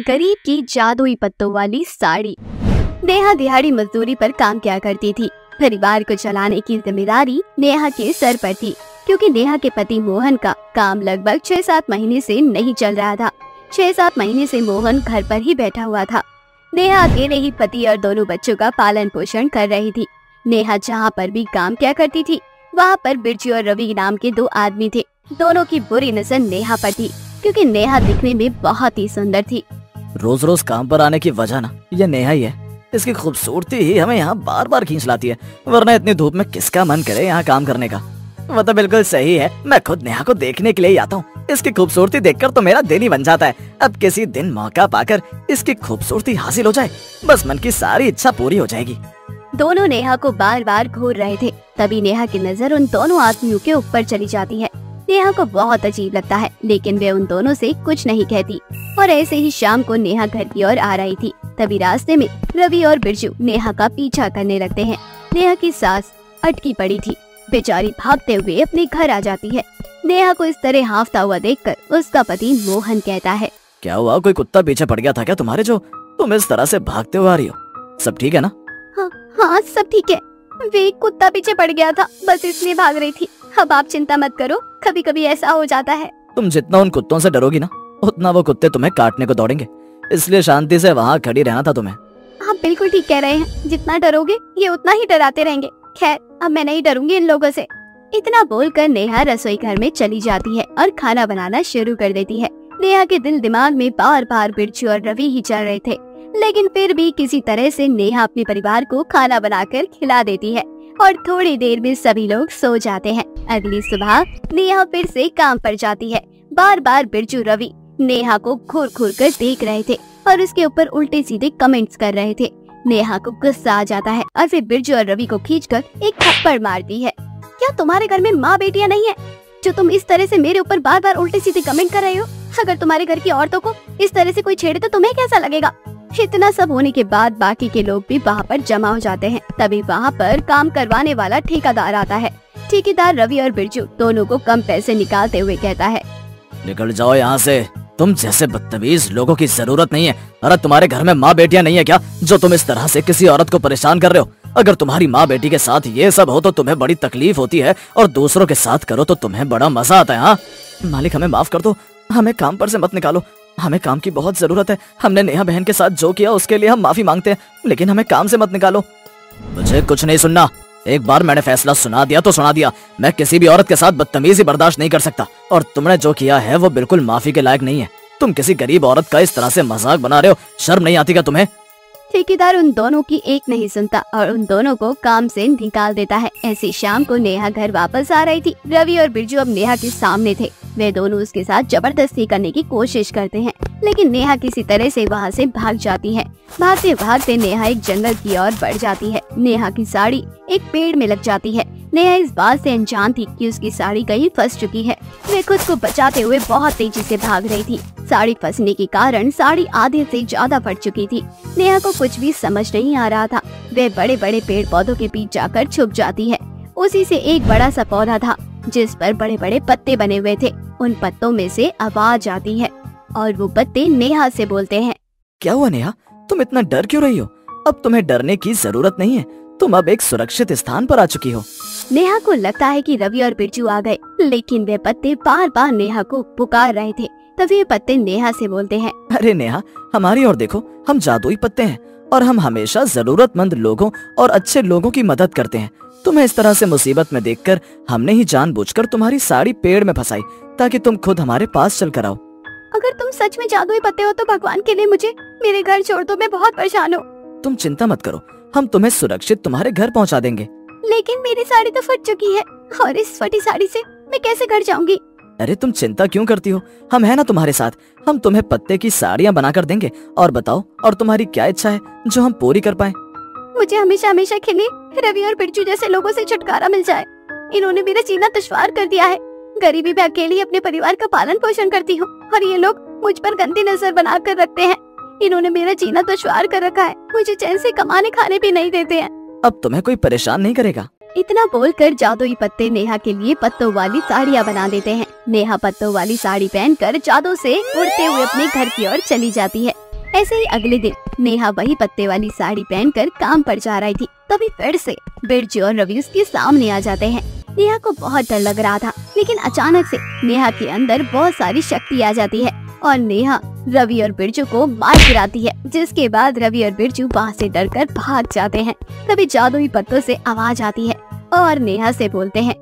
गरीब की जादुई पत्तों वाली साड़ी। नेहा दिहाड़ी मजदूरी पर काम किया करती थी। परिवार को चलाने की जिम्मेदारी नेहा के सर पर थी, क्योंकि नेहा के पति मोहन का काम लगभग 6-7 महीने से नहीं चल रहा था। 6-7 महीने से मोहन घर पर ही बैठा हुआ था। नेहा अकेले ही पति और दोनों बच्चों का पालन पोषण कर रही थी। नेहा जहाँ पर भी काम किया करती थी, वहाँ पर बिरजू और रवि नाम के 2 आदमी थे। दोनों की बुरी नजर नेहा पर थी, क्योंकि नेहा दिखने में बहुत ही सुंदर थी। रोज रोज काम पर आने की वजह ना ये नेहा ही है। इसकी खूबसूरती ही हमें यहाँ बार बार खींच लाती है, वरना इतनी धूप में किसका मन करे यहाँ काम करने का। वो तो बिल्कुल सही है, मैं खुद नेहा को देखने के लिए ही आता हूँ। इसकी खूबसूरती देखकर तो मेरा दिन ही बन जाता है। अब किसी दिन मौका पाकर इसकी खूबसूरती हासिल हो जाए, बस मन की सारी इच्छा पूरी हो जाएगी। दोनों नेहा को बार बार घूर रहे थे। तभी नेहा की नजर उन दोनों आदमियों के ऊपर चली जाती है। नेहा को बहुत अजीब लगता है, लेकिन वे उन दोनों से कुछ नहीं कहती। और ऐसे ही शाम को नेहा घर की ओर आ रही थी। तभी रास्ते में रवि और बिरजू नेहा का पीछा करने लगते हैं। नेहा की सांस अटकी पड़ी थी। बेचारी भागते हुए अपने घर आ जाती है। नेहा को इस तरह हांफता हुआ देखकर उसका पति मोहन कहता है, क्या हुआ, कोई कुत्ता पीछे पड़ गया था क्या तुम्हारे, जो तुम इस तरह से भागते हुए आ रही हो? सब ठीक है ना? हाँ सब ठीक है। वे कुत्ता पीछे पड़ गया था, बस इसलिए भाग रही थी। अब आप चिंता मत करो, कभी कभी ऐसा हो जाता है। तुम जितना उन कुत्तों से डरोगी ना, उतना वो कुत्ते तुम्हें काटने को दौड़ेंगे, इसलिए शांति से वहाँ खड़ी रहना था तुम्हें। आप बिल्कुल ठीक कह रहे हैं, जितना डरोगे ये उतना ही डराते रहेंगे। खैर अब मैं नहीं डरूंगी इन लोगों से। इतना बोलकर नेहा रसोई घर में चली जाती है और खाना बनाना शुरू कर देती है। नेहा के दिल दिमाग में बार बार बिरजू और रवि ही चल रहे थे, लेकिन फिर भी किसी तरह से नेहा अपने परिवार को खाना बनाकर खिला देती है और थोड़ी देर में सभी लोग सो जाते हैं। अगली सुबह नेहा फिर से काम पर जाती है। बार बार बिरजू रवि नेहा को घूर घूर कर देख रहे थे और उसके ऊपर उल्टे सीधे कमेंट्स कर रहे थे। नेहा को गुस्सा आ जाता है और फिर बिरजू और रवि को खींचकर एक थप्पड़ मारती है। क्या तुम्हारे घर में माँ बेटियाँ नहीं है, जो तुम इस तरह से मेरे ऊपर बार बार उल्टे सीधे कमेंट कर रहे हो? अगर तुम्हारे घर की औरतों को इस तरह से कोई छेड़े तो तुम्हें कैसा लगेगा? इतना सब होने के बाद बाकी के लोग भी वहाँ पर जमा हो जाते हैं। तभी वहाँ पर काम करवाने वाला ठेकेदार आता है। ठेकेदार रवि और बिरजू दोनों को कम पैसे निकालते हुए कहता है, निकल जाओ यहाँ से, तुम जैसे बदतमीज लोगों की जरूरत नहीं है। अरे तुम्हारे घर में माँ बेटियाँ नहीं है क्या, जो तुम इस तरह से किसी औरत को परेशान कर रहे हो? अगर तुम्हारी माँ बेटी के साथ ये सब हो तो तुम्हें बड़ी तकलीफ होती है, और दूसरों के साथ करो तो तुम्हें बड़ा मजा आता है। हाँ मालिक, हमें माफ कर दो, हमें काम पर से मत निकालो, हमें काम की बहुत जरूरत है। हमने नेहा बहन के साथ जो किया उसके लिए हम माफी मांगते हैं, लेकिन हमें काम से मत निकालो। मुझे कुछ नहीं सुनना, एक बार मैंने फैसला सुना दिया तो सुना दिया। मैं किसी भी औरत के साथ बदतमीजी बर्दाश्त नहीं कर सकता, और तुमने जो किया है वो बिल्कुल माफी के लायक नहीं है। तुम किसी गरीब औरत का इस तरह से मजाक बना रहे हो, शर्म नहीं आती क्या तुम्हें? ठेकेदार उन दोनों की एक नहीं सुनता और उन दोनों को काम से निकाल देता है। ऐसी शाम को नेहा घर वापस आ रही थी। रवि और बिरजू अब नेहा के सामने थे। वे दोनों उसके साथ जबरदस्ती करने की कोशिश करते हैं, लेकिन नेहा किसी तरह से वहाँ से भाग जाती है। भागते भागते नेहा एक जंगल की ओर बढ़ जाती है। नेहा की साड़ी एक पेड़ में लग जाती है। नेहा इस बात से अनजान थी कि उसकी साड़ी कहीं फंस चुकी है। वे खुद को बचाते हुए बहुत तेजी से भाग रही थी। साड़ी फंसने के कारण साड़ी आधे से ज्यादा फट चुकी थी। नेहा को कुछ भी समझ नहीं आ रहा था। वे बड़े बड़े पेड़ पौधों के बीच जाकर छुप जाती है। उसी से एक बड़ा सा पौधा था जिस पर बड़े बड़े पत्ते बने हुए थे। उन पत्तों में से आवाज आती है और वो पत्ते नेहा से बोलते हैं, क्या हुआ नेहा, तुम इतना डर क्यों रही हो? अब तुम्हें डरने की जरूरत नहीं है, तुम अब एक सुरक्षित स्थान पर आ चुकी हो। नेहा को लगता है कि रवि और बिरजू आ गए, लेकिन वे पत्ते बार बार नेहा को पुकार रहे थे। तभी ये पत्ते नेहा से बोलते हैं, अरे नेहा, हमारी ओर देखो, हम जादुई पत्ते हैं और हम हमेशा जरूरतमंद लोगों और अच्छे लोगों की मदद करते हैं। तुम्हें इस तरह से मुसीबत में देखकर हमने ही जानबूझकर तुम्हारी साड़ी पेड़ में फंसाई, ताकि तुम खुद हमारे पास चल कर आओ। अगर तुम सच में जादुई पत्ते हो तो भगवान के लिए मुझे मेरे घर छोड़ दो, मैं बहुत परेशान हूँ। तुम चिंता मत करो, हम तुम्हें सुरक्षित तुम्हारे घर पहुँचा देंगे। लेकिन मेरी साड़ी तो फट चुकी है और इस फटी साड़ी से मैं कैसे घर जाऊंगी? अरे तुम चिंता क्यों करती हो, हम है ना तुम्हारे साथ। हम तुम्हें पत्ते की साड़ियाँ बनाकर देंगे। और बताओ, और तुम्हारी क्या इच्छा है जो हम पूरी कर पाए? मुझे हमेशा हमेशा के लिए रवि और बिरजू जैसे लोगों से छुटकारा मिल जाए। इन्होंने मेरा जीना दुश्वार कर दिया है। गरीबी में अकेली अपने परिवार का पालन पोषण करती हूँ और ये लोग मुझ पर गंदी नजर बना कर रखते हैं। इन्होंने मेरा जीना दुश्वार कर रखा है, मुझे चैन से कमाने खाने भी नहीं देते हैं। अब तुम्हें कोई परेशान नहीं करेगा, इतना बोलकर जादुई पत्ते नेहा के लिए पत्तों वाली साड़ियाँ बना देते हैं। नेहा पत्तों वाली साड़ी पहनकर जादू से उड़ते हुए अपने घर की ओर चली जाती है। ऐसे ही अगले दिन नेहा वही पत्ते वाली साड़ी पहनकर काम पर जा रही थी। तभी फिर से बिरजू और रवि उसके सामने आ जाते हैं। नेहा को बहुत डर लग रहा था, लेकिन अचानक से नेहा के अंदर बहुत सारी शक्ति आ जाती है और नेहा रवि और बिरजू को मार गिराती है, जिसके बाद रवि और बिरजू वहाँ से डरकर भाग जाते हैं। तभी जादुई पत्तों से आवाज आती है और नेहा से बोलते हैं,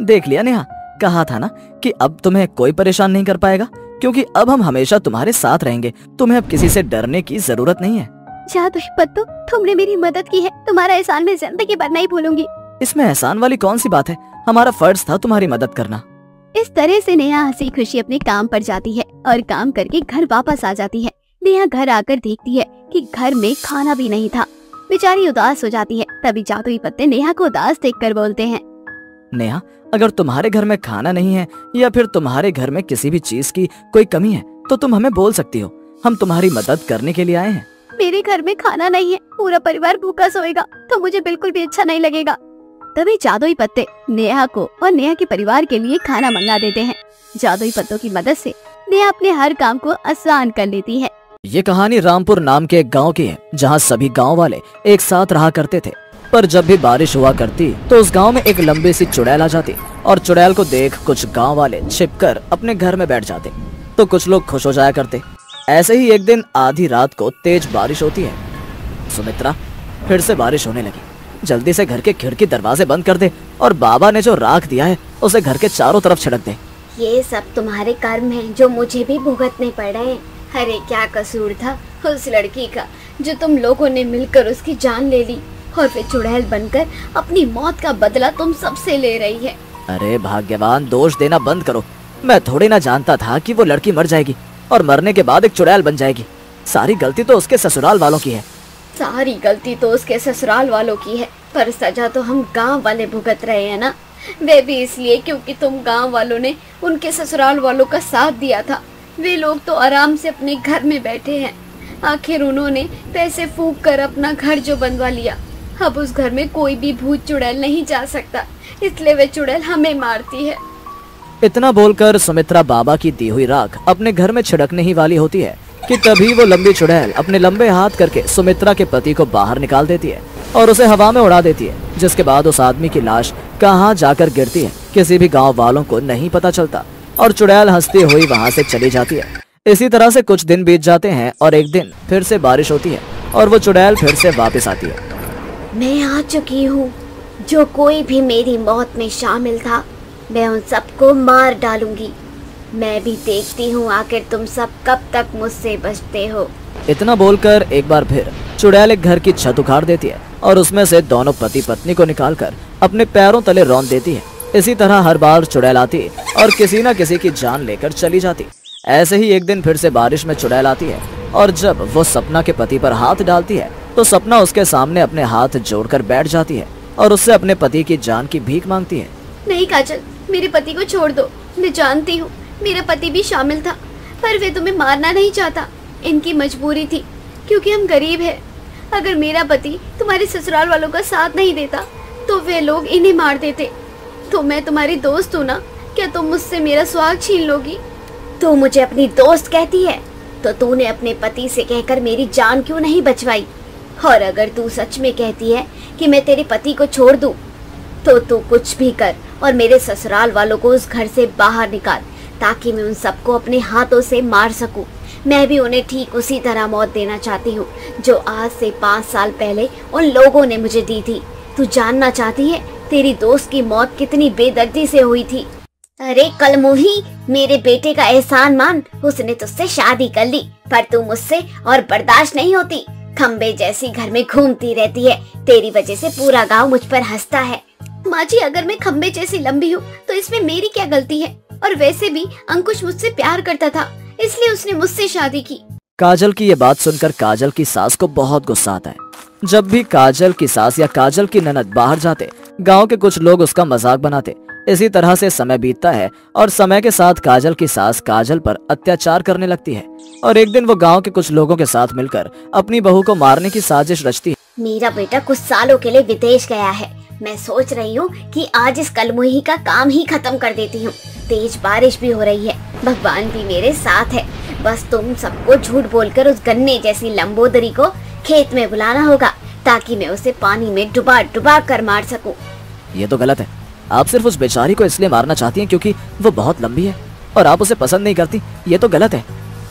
देख लिया नेहा, कहा था ना कि अब तुम्हें कोई परेशान नहीं कर पाएगा, क्योंकि अब हम हमेशा तुम्हारे साथ रहेंगे। तुम्हें अब किसी से डरने की जरूरत नहीं है। जादुई पत्तों, तुमने मेरी मदद की है, तुम्हारा एहसान मैं जिंदगी भर नहीं भूलूंगी। इसमें एहसान वाली कौन सी बात है, हमारा फर्ज था तुम्हारी मदद करना। इस तरह से नेहा हंसी खुशी अपने काम पर जाती है और काम करके घर वापस आ जाती है। नेहा घर आकर देखती है कि घर में खाना भी नहीं था। बेचारी उदास हो जाती है। तभी जादुई पत्ते नेहा को उदास देखकर बोलते हैं, नेहा, अगर तुम्हारे घर में खाना नहीं है या फिर तुम्हारे घर में किसी भी चीज की कोई कमी है तो तुम हमें बोल सकती हो, हम तुम्हारी मदद करने के लिए आए हैं। मेरे घर में खाना नहीं है, पूरा परिवार भूखा सोएगा तो मुझे बिल्कुल भी अच्छा नहीं लगेगा। तभी जादुई पत्ते नेहा को और नेहा के परिवार के लिए खाना मंगा देते हैं। जादुई पत्तों की मदद से नेहा अपने हर काम को आसान कर लेती है। ये कहानी रामपुर नाम के एक गांव की है, जहां सभी गांव वाले एक साथ रहा करते थे। पर जब भी बारिश हुआ करती तो उस गांव में एक लंबी सी चुड़ैल आ जाती और चुड़ैल को देख कुछ गांव वाले छिपकर अपने घर में बैठ जाते तो कुछ लोग खुश हो जाया करते। ऐसे ही एक दिन आधी रात को तेज बारिश होती है। सुमित्रा, फिर से बारिश होने लगी, जल्दी से घर के खिड़की दरवाजे बंद कर दे और बाबा ने जो राख दिया है उसे घर के चारों तरफ छिड़क दे। ये सब तुम्हारे कर्म हैं जो मुझे भी भुगतने पड़ रहे हैं। अरे क्या कसूर था उस लड़की का जो तुम लोगों ने मिलकर उसकी जान ले ली और फिर चुड़ैल बनकर अपनी मौत का बदला तुम सबसे ले रही है। अरे भाग्यवान, दोष देना बंद करो। मैं थोड़ी ना जानता था कि वो लड़की मर जाएगी और मरने के बाद एक चुड़ैल बन जाएगी। सारी गलती तो उसके ससुराल वालों की है। सारी गलती तो उसके ससुराल वालों की है, पर सजा तो हम गांव वाले भुगत रहे हैं ना। वे भी इसलिए क्योंकि तुम गांव वालों ने उनके ससुराल वालों का साथ दिया था। वे लोग तो आराम से अपने घर में बैठे हैं। आखिर उन्होंने पैसे फूंक कर अपना घर जो बनवा लिया। अब उस घर में कोई भी भूत चुड़ैल नहीं जा सकता, इसलिए वे चुड़ैल हमें मारती है। इतना बोलकर सुमित्रा बाबा की दी हुई राख अपने घर में छिड़कने ही वाली होती है कि तभी वो लंबी चुड़ैल अपने लंबे हाथ करके सुमित्रा के पति को बाहर निकाल देती है और उसे हवा में उड़ा देती है, जिसके बाद उस आदमी की लाश कहाँ जाकर गिरती है किसी भी गांव वालों को नहीं पता चलता और चुड़ैल हंसती हुई वहाँ से चली जाती है। इसी तरह से कुछ दिन बीत जाते हैं और एक दिन फिर से बारिश होती है और वो चुड़ैल फिर से वापस आती है। मैं आ चुकी हूँ। जो कोई भी मेरी मौत में शामिल था मैं उन सबको मार डालूंगी। मैं भी देखती हूँ आखिर तुम सब कब तक मुझसे बचते हो। इतना बोलकर एक बार फिर चुड़ैल एक घर की छत उखाड़ देती है और उसमें से दोनों पति पत्नी को निकालकर अपने पैरों तले रौंद देती है। इसी तरह हर बार चुड़ैल आती और किसी न किसी की जान लेकर चली जाती। ऐसे ही एक दिन फिर से बारिश में चुड़ैल आती है और जब वो सपना के पति पर हाथ डालती है तो सपना उसके सामने अपने हाथ जोड़कर बैठ जाती है और उससे अपने पति की जान की भीख मांगती है। नहीं काजल, मेरे पति को छोड़ दो। मैं जानती हूँ मेरा पति भी शामिल था, पर वे तुम्हें मारना नहीं चाहता। इनकी मजबूरी थी क्योंकि हम गरीब हैं। अगर मेरा पति तुम्हारे ससुराल वालों का साथ नहीं देता तो वे लोग इन्हें मार देते। तो मैं तुम्हारी दोस्त हूँ ना, क्या तुम मुझसे मेरा सुहाग छीन लोगी? तू मुझे अपनी दोस्त कहती है तो तूने अपने पति से कहकर मेरी जान क्यों नहीं बचवाई? और अगर तू सच में कहती है कि मैं तेरे पति को छोड़ दूं, तो तू कुछ भी कर और मेरे ससुराल वालों को उस घर से बाहर निकाल, ताकि मैं उन सबको अपने हाथों से मार सकूं। मैं भी उन्हें ठीक उसी तरह मौत देना चाहती हूँ जो आज से 5 साल पहले उन लोगों ने मुझे दी थी। तू जानना चाहती है तेरी दोस्त की मौत कितनी बेदर्दी से हुई थी? अरे कलमुही, मेरे बेटे का एहसान मान। उसने तुझसे शादी कर ली, पर तू मुझसे और बर्दाश्त नहीं होती। खम्बे जैसी घर में घूमती रहती है। तेरी वजह से पूरा गांव मुझ पर हंसता है। माँ जी, अगर मैं खम्बे जैसी लंबी हूँ तो इसमें मेरी क्या गलती है? और वैसे भी अंकुश मुझसे प्यार करता था, इसलिए उसने मुझसे शादी की। काजल की ये बात सुनकर काजल की सास को बहुत गुस्सा आता है। जब भी काजल की सास या काजल की ननद बाहर जाते, गांव के कुछ लोग उसका मजाक बनाते। इसी तरह से समय बीतता है और समय के साथ काजल की सास काजल पर अत्याचार करने लगती है और एक दिन वो गांव के कुछ लोगों के साथ मिलकर अपनी बहू को मारने की साजिश रचती है। मेरा बेटा कुछ सालों के लिए विदेश गया है मैं सोच रही हूँ कि आज इस कलमुही का काम ही खत्म कर देती हूँ। तेज बारिश भी हो रही है, भगवान भी मेरे साथ है। बस तुम सबको झूठ बोलकर उस गन्ने जैसी लंबोदरी को खेत में बुलाना होगा ताकि मैं उसे पानी में डुबा डुबा कर मार सकूं। ये तो गलत है। आप सिर्फ उस बेचारी को इसलिए मारना चाहती हैं क्योंकि वो बहुत लंबी है और आप उसे पसंद नहीं करती। ये तो गलत है।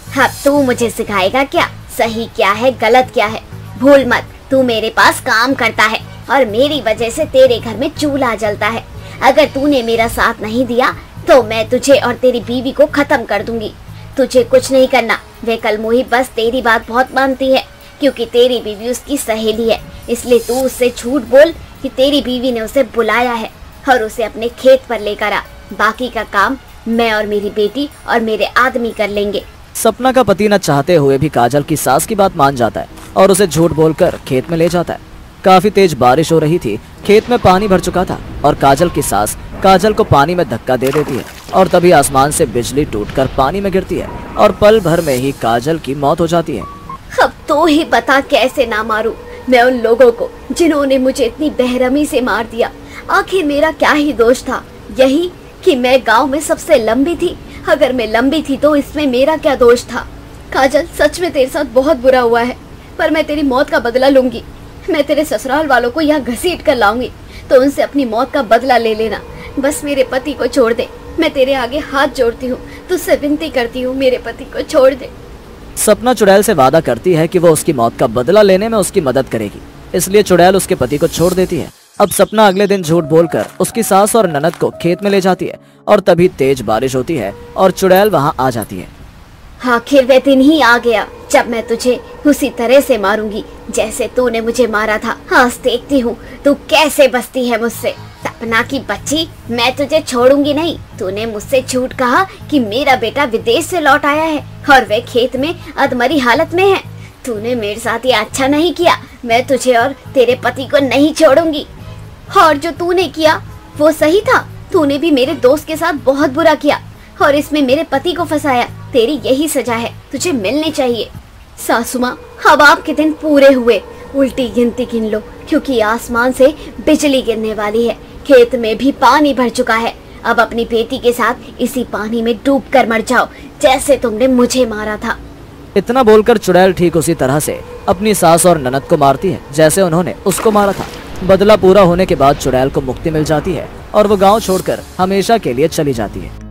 हाँ, तू मुझे सिखाएगा क्या सही क्या है गलत क्या है? भूल मत, तू मेरे पास काम करता है और मेरी वजह से तेरे घर में चूल्हा जलता है। अगर तूने मेरा साथ नहीं दिया तो मैं तुझे और तेरी बीवी को खत्म कर दूंगी। तुझे कुछ नहीं करना। वे कलमुही बस तेरी बात बहुत मानती है क्योंकि तेरी बीवी उसकी सहेली है, इसलिए तू उससे झूठ बोल कि तेरी बीवी ने उसे बुलाया है और उसे अपने खेत पर लेकर आ। बाकी का काम मैं और मेरी बेटी और मेरे आदमी कर लेंगे। सपना का पति न चाहते हुए भी काजल की सास की बात मान जाता है और उसे झूठ बोलकर खेत में ले जाता है। काफी तेज बारिश हो रही थी, खेत में पानी भर चुका था और काजल की सास काजल को पानी में धक्का दे देती है और तभी आसमान से बिजली टूटकर पानी में गिरती है और पल भर में ही काजल की मौत हो जाती है। अब तो ही बता कैसे ना मारूं मैं उन लोगों को जिन्होंने मुझे इतनी बेरहमी से मार दिया। आखिर मेरा क्या ही दोष था? यही कि मैं गांव में सबसे लंबी थी। अगर मैं लंबी थी तो इसमें मेरा क्या दोष था? काजल, सच में तेरे साथ बहुत बुरा हुआ है, पर मैं तेरी मौत का बदला लूंगी। मैं तेरे ससुराल वालों को यहाँ घसीट कर लाऊंगी तो उनसे अपनी मौत का बदला ले लेना। बस मेरे पति को छोड़ दे। मैं तेरे आगे हाथ जोड़ती हूँ, तुझसे विनती करती हूँ, मेरे पति को छोड़ दे। सपना चुड़ैल से वादा करती है कि वो उसकी मौत का बदला लेने में उसकी मदद करेगी, इसलिए चुड़ैल उसके पति को छोड़ देती है। अब सपना अगले दिन झूठ बोलकर उसकी सास और ननद को खेत में ले जाती है और तभी तेज बारिश होती है और चुड़ैल वहां आ जाती है। आखिर वह दिन ही आ गया जब मैं तुझे उसी तरह से मारूंगी जैसे तूने मुझे मारा था। आज देखती हूँ तू कैसे बचती है मुझसे। सपना की बच्ची, मैं तुझे छोड़ूंगी नहीं। तूने मुझसे झूठ कहा कि मेरा बेटा विदेश से लौट आया है और वह खेत में अधमरी हालत में है। तूने मेरे साथ ये अच्छा नहीं किया। मैं तुझे और तेरे पति को नहीं छोड़ूंगी। और जो तूने किया वो सही था। तूने भी मेरे दोस्त के साथ बहुत बुरा किया और इसमें मेरे पति को फंसाया। तेरी यही सजा है, तुझे मिलनी चाहिए। सासू माँ, अब आपके दिन पूरे हुए। उल्टी गिनती गिन लो क्योंकि आसमान से बिजली गिरने वाली है। खेत में भी पानी भर चुका है। अब अपनी बेटी के साथ इसी पानी में डूब कर मर जाओ जैसे तुमने मुझे मारा था। इतना बोलकर चुड़ैल ठीक उसी तरह से अपनी सास और ननद को मारती है जैसे उन्होंने उसको मारा था। बदला पूरा होने के बाद चुड़ैल को मुक्ति मिल जाती है और वो गांव छोड़कर हमेशा के लिए चली जाती है।